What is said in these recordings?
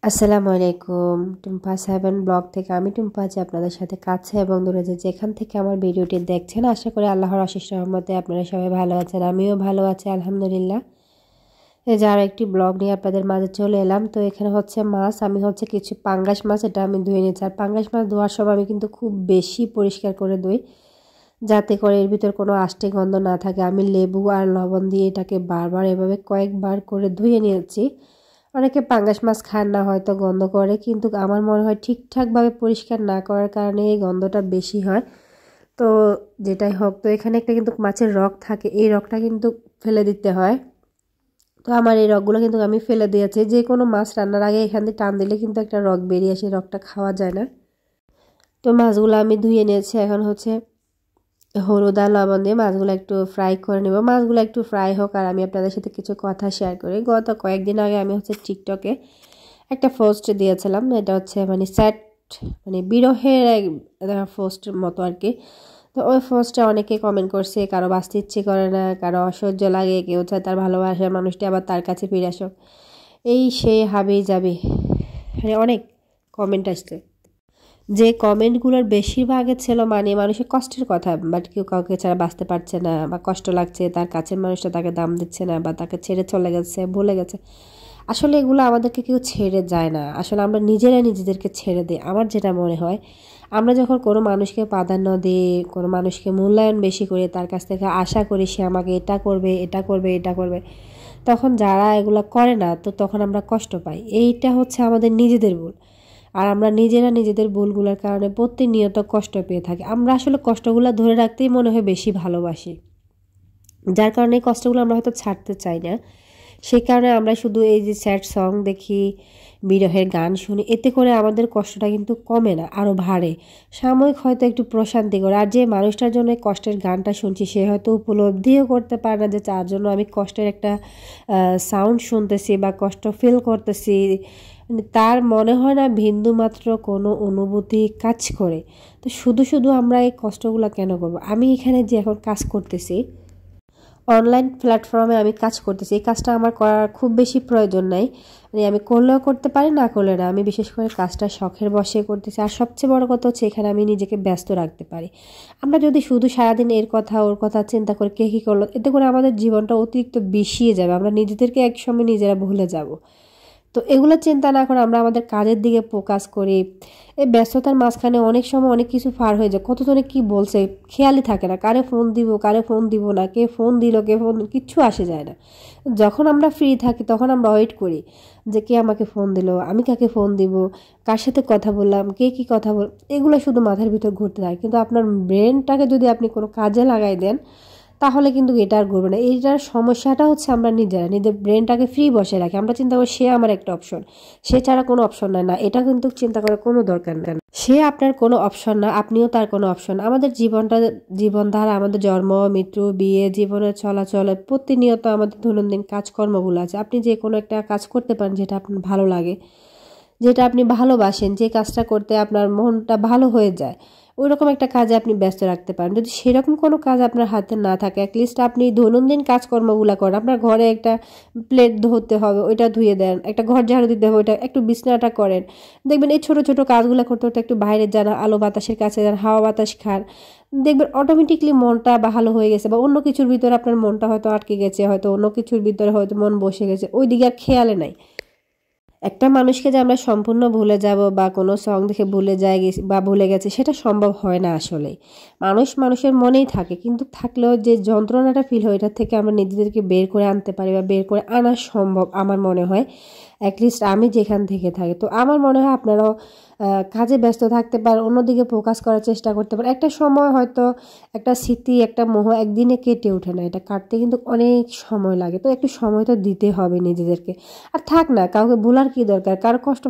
আসসালামু আলাইকুম। Tumpa seven blog থেকে আমি টুম্পা আছি আপনাদের সাথে কাছে এবং দূরে যেখান থেকে আমার ভিডিওটি দেখছেন, আশা করি আল্লাহর অশেষ রহমতে আপনারা সবাই ভালো আছেন। আমিও ভালো আছি আলহামদুলিল্লাহ। এই যে আর একটি ব্লগ নিয়ে আপনাদের মাঝে চলে এলাম। তো এখানে হচ্ছে মাছ, আমি হচ্ছে কিছু পাঙ্গাস মাছ, এটা আমি ধুয়ে নিয়েছি। আর পাঙ্গাস মাছ ধোয়ার সময় আমি কিন্তু খুব বেশি পরিষ্কার করে ধুই, যাতে করে এর ভিতর কোনো আষ্টে গন্ধ না থাকে। আমি লেবু আর লবণ দিয়ে এটাকে বারবার এভাবে কয়েকবার করে ধুয়ে নিয়েছি। অনেকে পাঙ্গাস মাছ খান না, হয়তো গন্ধ করে, কিন্তু আমার মনে হয় ঠিকঠাকভাবে পরিষ্কার না করার কারণে এই গন্ধটা বেশি হয়। তো যেটাই হোক, তো এখানে একটা কিন্তু মাছের রগ থাকে, এই রগটা কিন্তু ফেলে দিতে হয়। তো আমার এই রগগুলো কিন্তু আমি ফেলে দিয়েছি। যে কোনো মাছ রান্নার আগে এখান দিয়ে টান দিলে কিন্তু একটা রগ বেরিয়ে আসে, রগটা খাওয়া যায় না। তো মাছগুলো আমি ধুয়ে নিয়েছি। এখন হচ্ছে হলুদ আর লবণ দিয়ে মাছগুলো একটু ফ্রাই করে নেব। মাছগুলো একটু ফ্রাই হোক আর আমি আপনাদের সাথে কিছু কথা শেয়ার করি। গত কয়েকদিন আগে আমি হচ্ছে টিকটকে একটা পোস্ট দিয়েছিলাম। এটা হচ্ছে মানে স্যাড, মানে বিরহের এক পোস্টের মতো আর কি। তো ওই পোস্টে অনেকে কমেন্ট করছে, কারো বাঁচতে ইচ্ছে করে না, কারো অসহ্য লাগে, কেউ চায় তার ভালোবাসার মানুষটি আবার তার কাছে ফিরে আসুক, এই সে হাবি যাবে, মানে অনেক কমেন্ট আসছে। যে কমেন্টগুলোর বেশিরভাগে ছিল মানে মানুষের কষ্টের কথা, বাট কেউ কাউকে ছাড়া বাঁচতে পারছে না, বা কষ্ট লাগছে, তার কাছের মানুষটা তাকে দাম দিচ্ছে না, বা তাকে ছেড়ে চলে গেছে, ভুলে গেছে। আসলে এগুলো আমাদেরকে কেউ ছেড়ে যায় না, আসলে আমরা নিজেরাই নিজেদেরকে ছেড়ে দিই। আমার যেটা মনে হয়, আমরা যখন কোনো মানুষকে প্রাধান্য দিই, কোনো মানুষকে মূল্যায়ন বেশি করি, তার কাছ থেকে আশা করি সে আমাকে এটা করবে, এটা করবে, এটা করবে, তখন যারা এগুলো করে না, তো তখন আমরা কষ্ট পাই। এইটা হচ্ছে আমাদের নিজেদের ভুল। আর আমরা নিজেরা নিজেদের ভুলগুলোর কারণে প্রতিনিয়ত কষ্ট পেয়ে থাকি। আমরা আসলে কষ্টগুলো ধরে রাখতেই মনে হয় বেশি ভালোবাসি, যার কারণে এই কষ্টগুলো আমরা হয়তো ছাড়তে চাই না। সেই কারণে আমরা শুধু এই যে স্যাড সং দেখি, বিরহের গান শুনি, এতে করে আমাদের কষ্টটা কিন্তু কমে না, আরও বাড়ে। সাময়িক হয়তো একটু প্রশান্তি করে। আর যে মানুষটার জন্য এই কষ্টের গানটা শুনছি, সে হয়তো উপলব্ধিও করতে পারে না যে তার জন্য আমি কষ্টের একটা সাউন্ড শুনতেছি বা কষ্ট ফিল করতেছি। মানে তার মনে হয় না বিন্দুমাত্র কোনো অনুভূতি কাজ করে। তো শুধু শুধু আমরা এই কষ্টগুলো কেন করবো? আমি এখানে যে এখন কাজ করতেছি, অনলাইন প্ল্যাটফর্মে আমি কাজ করতেছি, এই কাজটা আমার করার খুব বেশি প্রয়োজন নাই। মানে আমি করলেও করতে পারি, না করলে না। আমি বিশেষ করে কাজটা শখের বশে করতেছি। আর সবচেয়ে বড় কথা হচ্ছে, এখানে আমি নিজেকে ব্যস্ত রাখতে পারি। আমরা যদি শুধু সারাদিন এর কথা ওর কথা চিন্তা করে কে কী করলো, এতে করে আমাদের জীবনটা অতিরিক্ত বিষিয়ে যাবে, আমরা নিজেদেরকে একসময় নিজেরা ভুলে যাব। তো এগুলো চিন্তা না করে আমরা আমাদের কাজের দিকে ফোকাস করি। এই ব্যস্ততার মাঝখানে অনেক সময় অনেক কিছু পার হয়ে যায়, কতজনে কি বলছে খেয়ালই থাকে না, কারে ফোন দিব কারে ফোন দিব না, কে ফোন দিল কে ফোন, কিচ্ছু আসে যায় না। যখন আমরা ফ্রি থাকি তখন আমরা ওয়েট করি যে কে আমাকে ফোন দিল, আমি কাকে ফোন দিব, কার সাথে কথা বললাম, কে কি কথা বল, এগুলো শুধু মাথার ভিতর ঘুরতে থাকে। কিন্তু আপনার ব্রেনটাকে যদি আপনি কোনো কাজে লাগাই দেন, তাহলে কিন্তু এটা আর করবে না। এইটার সমস্যাটা হচ্ছে আমরা নিজেরা নিজের ব্রেনটাকে ফ্রি বসে রাখি। আমরা চিন্তা করি সে আমার একটা অপশন, সে ছাড়া কোনো অপশন নাই। না, এটা কিন্তু চিন্তা করার কোনো দরকার নেই। সে আপনার কোনো অপশন না, আপনিও তার কোনো অপশন। আমাদের জীবনটা, জীবনধারা, আমাদের জন্ম মৃত্যু, বিয়ে, জীবনের চলাচলে প্রতিনিয়ত আমাদের দৈনন্দিন কাজকর্মগুলো আছে। আপনি যে কোনো একটা কাজ করতে পারেন যেটা আপনার ভালো লাগে, যেটা আপনি ভালোবাসেন, যে কাজটা করতে আপনার মনটা ভালো হয়ে যায়, ওইরকম একটা কাজে আপনি ব্যস্ত রাখতে পারেন। যদি সেরকম কোনো কাজ আপনার হাতে না থাকে, অ্যাটলিস্ট আপনি দৈনন্দিন কাজকর্মগুলো করেন। আপনার ঘরে একটা প্লেট ধরতে হবে, ওইটা ধুয়ে দেন, একটা ঘর ঝাড়ু দিতে হবে, ওইটা একটু বিছানাটা করেন। দেখবেন এই ছোট ছোট কাজগুলো করতে করতে একটু বাইরে যান, আলো বাতাসের কাছে যান, হাওয়া বাতাস খান, দেখবেন অটোমেটিকলি মনটা ভালো হয়ে গেছে। বা অন্য কিছুর ভিতরে আপনার মনটা হয়তো আটকে গেছে, হয়তো অন্য কিছুর ভিতরে হয়তো মন বসে গেছে, ওই দিকে আর খেয়ালে নাই। একটা মানুষকে যে আমরা সম্পূর্ণ ভুলে যাব বা কোনো সং দেখে ভুলে যাই বা ভুলে গেছে, সেটা সম্ভব হয় না আসলে। মানুষ মানুষের মনেই থাকে, কিন্তু থাকলেও যে যন্ত্রণাটা ফিল হয়, এটার থেকে আমরা নিজেদেরকে বের করে আনতে পারি বা বের করে আনা সম্ভব আমার মনে হয়, অ্যাটলিস্ট আমি যেখান থেকে থাকি। তো আমার মনে হয় আপনারাও কাজে ব্যস্ত থাকতে পারেন, অন্যদিকে ফোকাস করার চেষ্টা করতে পারেন। একটা সময় হয়তো একটা স্মৃতি, একটা মোহ একদিনে কেটে ওঠে না, এটা কাটতে কিন্তু অনেক সময় লাগে। তো একটু সময় তো দিতে হবে নিজেদেরকে। আর থাক না, কাউকে ভোলার কি দরকার, কারো কষ্ট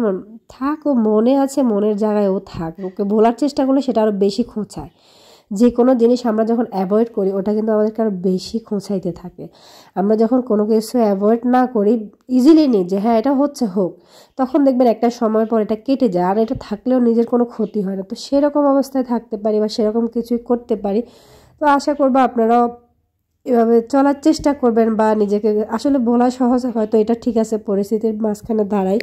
থাক, ও মনে আছে, মনের জায়গায় ও থাক। ওকে ভোলার চেষ্টা করলে সেটা আরও বেশি খোঁচায়। যে কোনো জিনিস আমরা যখন অ্যাভয়েড করি, ওটা কিন্তু আমাদেরকে আরও বেশি খোঁচাইতে থাকে। আমরা যখন কোনো কিছু অ্যাভয়েড না করি, ইজিলি নিই যে হ্যাঁ এটা হচ্ছে হোক, তখন দেখবেন একটা সময় পর এটা কেটে যায়, আর এটা থাকলেও নিজের কোনো ক্ষতি হয় না। তো সেরকম অবস্থায় থাকতে পারি বা সেরকম কিছুই করতে পারি। তো আশা করবো আপনারাও এভাবে চলার চেষ্টা করবেন। বা নিজেকে আসলে বলা সহজ, হয়তো এটা ঠিক আছে পরিস্থিতির মাঝখানে দাঁড়াই,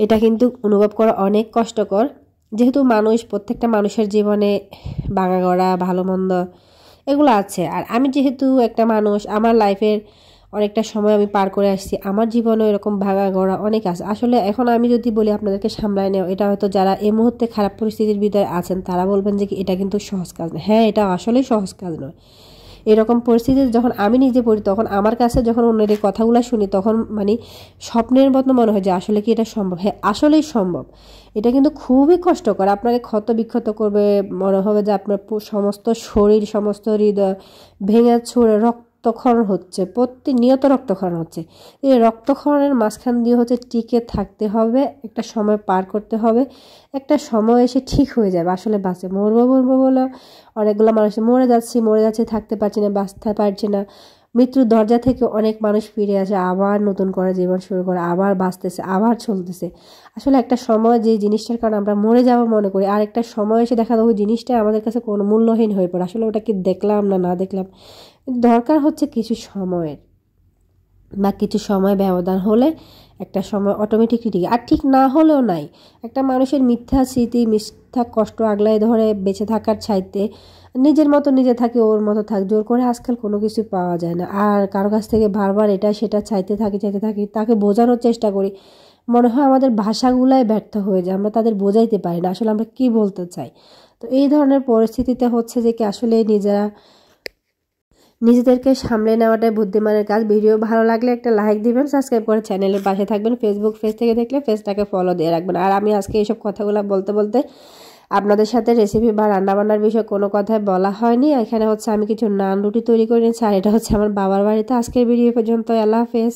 এটা কিন্তু অনুভব করা অনেক কষ্টকর। যেহেতু প্রত্যেকটা মানুষের জীবনে ভাঙাগড়া ভালো মন্দ এগুলো আছে। আর আমি যেহেতু একটা মানুষ, আমার লাইফের অনেকটা সময় আমি পার করে আসছি, আমার জীবনে এরকম ভাঙাগড়া অনেক আছে। আসলে এখন আমি যদি বলি আপনাদেরকে সামলায় নেও, এটা হয়তো যারা এই মুহূর্তে খারাপ পরিস্থিতির ভিতরে আছেন তারা বলবেন যে এটা কিন্তু সহজ কাজ নয়। হ্যাঁ, এটা আসলেই সহজ কাজ নয়। এরকম পরিস্থিতিতে যখন আমি নিজে পড়ি, তখন আমার কাছে যখন অন্যের এই কথাগুলো শুনি, তখন মানে স্বপ্নের মতো মনে হয় যে আসলে কি এটা সম্ভব। হ্যাঁ, আসলেই সম্ভব। এটা কিন্তু খুবই কষ্টকর, আপনাকে ক্ষত বিক্ষত করবে, মনে হবে যে আপনার সমস্ত শরীর সমস্ত হৃদয় ভেঙে ছুঁড়ে রক্তক্ষরণ হচ্ছে, প্রতিনিয়ত রক্তক্ষরণ হচ্ছে। এই রক্তক্ষরণের মাঝখান দিয়ে হচ্ছে টিকে থাকতে হবে, একটা সময় পার করতে হবে, একটা সময় এসে ঠিক হয়ে যাবে। আসলে বাঁচে মরবো বলে অনেকগুলো মানুষ মরে যাচ্ছে, থাকতে পারছি না, বাঁচতে পারছি না। মৃত্যুর দরজা থেকে অনেক মানুষ ফিরে আসে, আবার নতুন করে জীবন শুরু করে, আবার বাঁচতেছে, আবার চলতেছে। আসলে একটা সময় যে জিনিসটার কারণে আমরা মরে যাবো মনে করি, আর একটা সময় এসে দেখা যায় ওই জিনিসটা আমাদের কাছে কোনো মূল্যহীন হয়ে পড়ে। আসলে ওটা কি দেখলাম না দেখলাম, দরকার হচ্ছে কিছু সময়ের বা কিছু সময় ব্যবধান হলে একটা সময় অটোমেটিক ঠিক, আর ঠিক না হলেও নাই। একটা মানুষের মিথ্যা স্মৃতি মিথ্যা কষ্ট আগলায় ধরে বেঁচে থাকার চাইতে নিজের মতো নিজে থাকে, ওর মতো থাক। জোর করে আজকাল কোনো কিছু পাওয়া যায় না। আর কারো কাছ থেকে বারবার এটা সেটা চাইতে থাকি তাকে বোঝানোর চেষ্টা করি, মনে হয় আমাদের ভাষাগুলাই ব্যর্থ হয়ে যায়, আমরা তাদের বোঝাইতে পারি না আসলে আমরা কি বলতে চাই। তো এই ধরনের পরিস্থিতিতে হচ্ছে যে কি আসলে নিজেদেরকে সামলে নেওয়াটাই বুদ্ধিমানের কাজ। ভিডিও ভালো লাগলে একটা লাইক দিবেন, সাবস্ক্রাইব করে চ্যানেলের পাশে থাকবেন। ফেসবুক পেজ থেকে দেখলে পেজটাকে ফলো দিয়ে রাখবেন। আর আমি আজকে এইসব কথাগুলো বলতে আপনাদের সাথে রেসিপি বা রান্নাবান্নার বিষয়ে কোনো কথাই বলা হয়নি। এখানে হচ্ছে আমি কিছু নান রুটি তৈরি করে নিয়েছি, আর এটা হচ্ছে আমার বাবার বাড়িতে। আজকের ভিডিও পর্যন্ত, আল্লাহ হাফেজ।